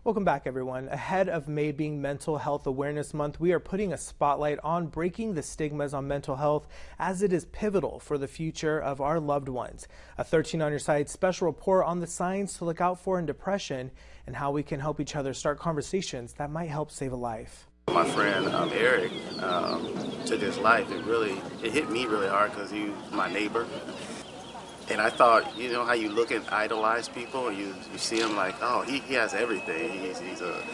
Welcome back, everyone. Ahead of May being Mental Health Awareness Month, we are putting a spotlight on breaking the stigmas on mental health as it is pivotal for the future of our loved ones. A 13 on Your Side special report on the signs to look out for in depression and how we can help each other start conversations that might help save a life. My friend Eric took his life. It hit me really hard because he was my neighbor. And I thought, you know how you look and idolize people, and you see him like, oh, he has everything. He's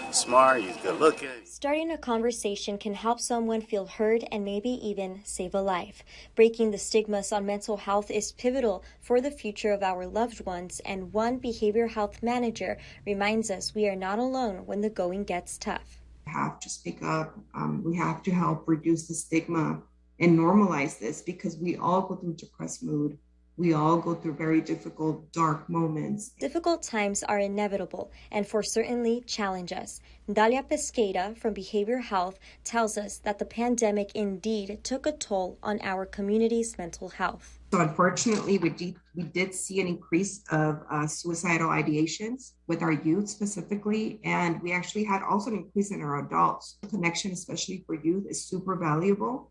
smart, he's good looking. Starting a conversation can help someone feel heard and maybe even save a life. Breaking the stigmas on mental health is pivotal for the future of our loved ones, and one behavioral health manager reminds us we are not alone when the going gets tough. We have to speak up. We have to help reduce the stigma and normalize this, because we all go through depressed mood. We all go through very difficult, dark moments. Difficult times are inevitable and for certainly challenge us. Dalia Pesqueira from Behavioral Health tells us that the pandemic indeed took a toll on our community's mental health. So unfortunately, we did see an increase of suicidal ideations with our youth specifically, and we actually had also an increase in our adults. The connection, especially for youth, is super valuable.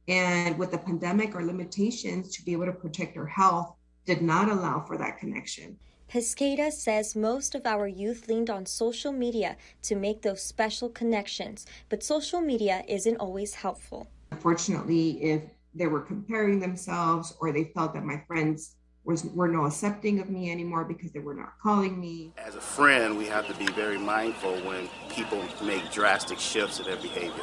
And with the pandemic, our limitations to be able to protect our health did not allow for that connection. Pesqueira says most of our youth leaned on social media to make those special connections, but social media isn't always helpful. Unfortunately, if they were comparing themselves, or they felt that my friends were not accepting of me anymore because they were not calling me. As a friend, we have to be very mindful when people make drastic shifts in their behavior.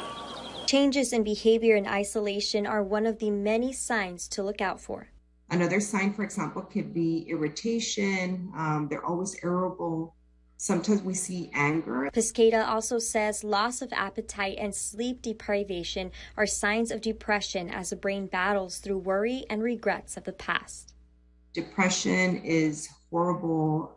Changes in behavior and isolation are one of the many signs to look out for. Another sign, for example, could be irritation. They're always irritable. Sometimes we see anger. Pesqueira also says loss of appetite and sleep deprivation are signs of depression as the brain battles through worry and regrets of the past. Depression is horrible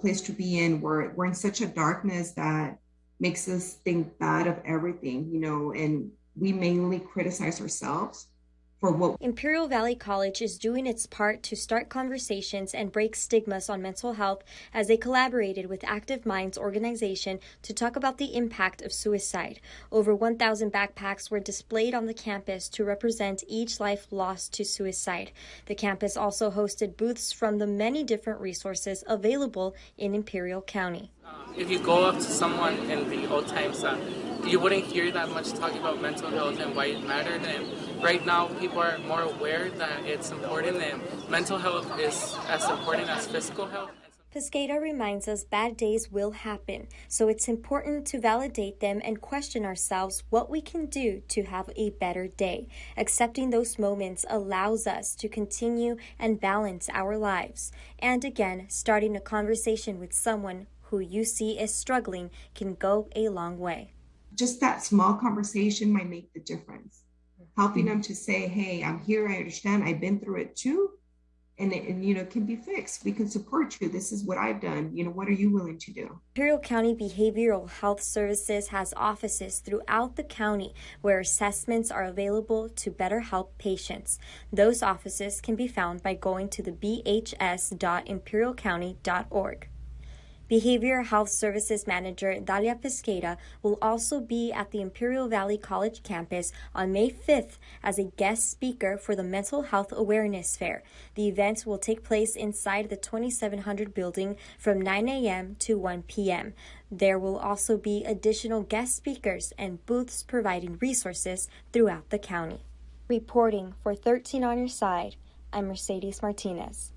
place to be in. We're in such a darkness that makes us think bad of everything, and we mainly criticize ourselves for what. Imperial Valley College is doing its part to start conversations and break stigmas on mental health as they collaborated with Active Minds organization to talk about the impact of suicide. Over 1,000 backpacks were displayed on the campus to represent each life lost to suicide. The campus also hosted booths from the many different resources available in Imperial County. If you go up to someone in the old times, you wouldn't hear that much talking about mental health and why it mattered. And right now, people are more aware that it's important, and mental health is as important as physical health. Pesqueira reminds us bad days will happen, so it's important to validate them and question ourselves what we can do to have a better day. Accepting those moments allows us to continue and balance our lives. And again, starting a conversation with someone who you see is struggling can go a long way. Just that small conversation might make the difference. Helping them to say, hey, I'm here, I understand, I've been through it too, and it can be fixed. We can support you. This is what I've done. What are you willing to do? Imperial County Behavioral Health Services has offices throughout the county where assessments are available to better help patients. Those offices can be found by going to the bhs.imperialcounty.org. Behavioral Health Services Manager Dalia Pesqueira will also be at the Imperial Valley College campus on May 5th as a guest speaker for the Mental Health Awareness Fair. The event will take place inside the 2700 building from 9 a.m. to 1 p.m. There will also be additional guest speakers and booths providing resources throughout the county. Reporting for 13 on Your Side, I'm Mercedes Martinez.